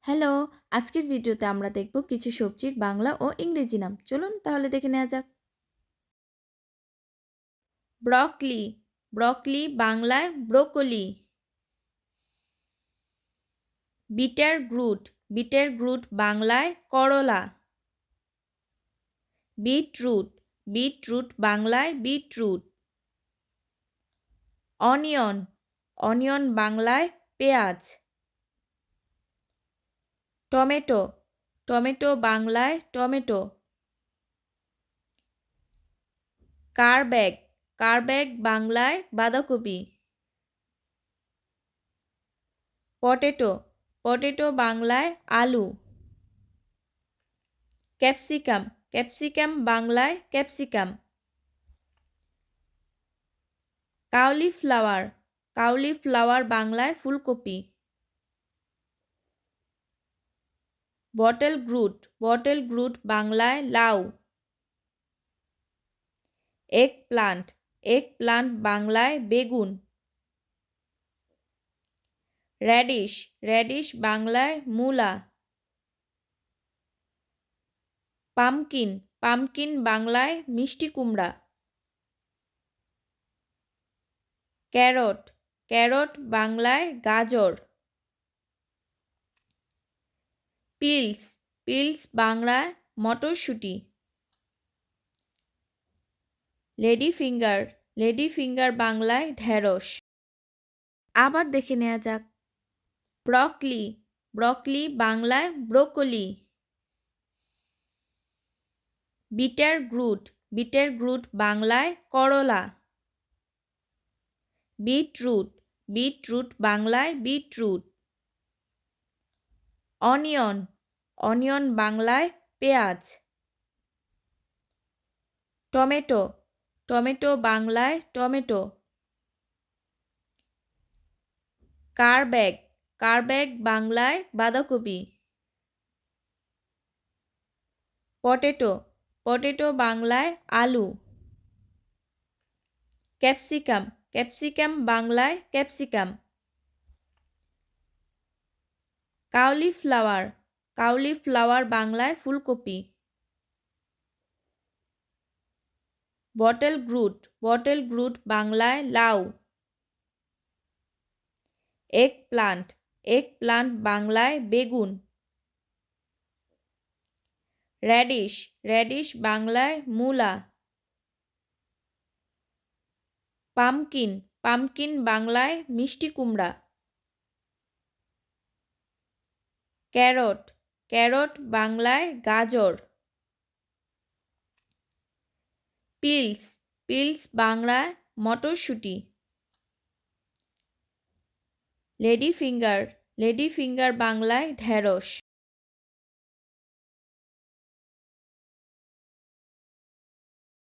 Hello, আজকের ভিডিওতে আমরা দেখব কিছু সবজির বাংলা ও ইংরেজি নাম। চলুন তাহলে দেখে নেওয়া যাক। ব্রকলি, ব্রকলি বাংলায় broccoli. Bitter Groot, bitter Groot বাংলায় করলা। বিটরুট, বিটরুট বাংলায় বিটরুট। অনিয়ন, অনিয়ন বাংলায় পেঁয়াজ। টমেটো, টমেটো বাংলায় টমেটো। কারব্যাগ, কারব্যাগ বাংলায় বাঁধাকপি। পটেটো, পটেটো বাংলায় আলু। ক্যাপসিকাম, ক্যাপসিকাম বাংলায় ক্যাপসিকাম। কাউলিফ্লাওয়ার, কাউলিফ্লাওয়ার বাংলায় ফুলকপি। বটল গ্রুট, বটল গ্রুট বাংলায় লাউ। এগ প্লান্ট, এগ প্লান্ট বাংলায় বেগুন। র্যাডিশ, র্যাডিশ বাংলায় মূলা। পামকিন, পামকিন বাংলায় মিষ্টি কুমড়া। ক্যারট, ক্যারট বাংলায় গাজর। পিলস, পিলস বাংলায় মটরশুঁটি। লেডি ফিঙ্গার, লেডি ফিঙ্গার বাংলায় ঢেঁড়স। আবার দেখে নেওয়া যাক। ব্রকলি, ব্রকলি বাংলায় broccoli. Bitter Groot, bitter Groot বাংলায় করলা। বিটরুট, বিটরুট বাংলায় বিটরুট। অনিয়ন, অনিয়ন বাংলায় পেঁয়াজ। টমেটো, টমেটো বাংলায় টমেটো। কারব্যাগ, কারব্যাগ বাংলায় বাঁধাকপি। পটেটো, পটেটো বাংলায় আলু। ক্যাপসিকাম, ক্যাপসিকাম বাংলায় ক্যাপসিকাম। কাউলিফ্লাওয়ার, কাউলিফ্লাওয়ার বাংলায় ফুলকপি। বটল গ্রুট, বটল গ্রুট বাংলায় লাউ। এগ প্লান্ট, এগ প্লান্ট বাংলায় বেগুন। র্যাডিশ, র্যাডিশ বাংলায় মূলা। পামকিন, পামকিন বাংলায় মিষ্টি কুমড়া। ক্যারট, ক্যারট বাংলায় গাজর। পিলস, পিলস বাংলায় মটরশুঁটি। লেডি ফিঙ্গার, লেডি ফিঙ্গার বাংলায় ঢেঁড়স।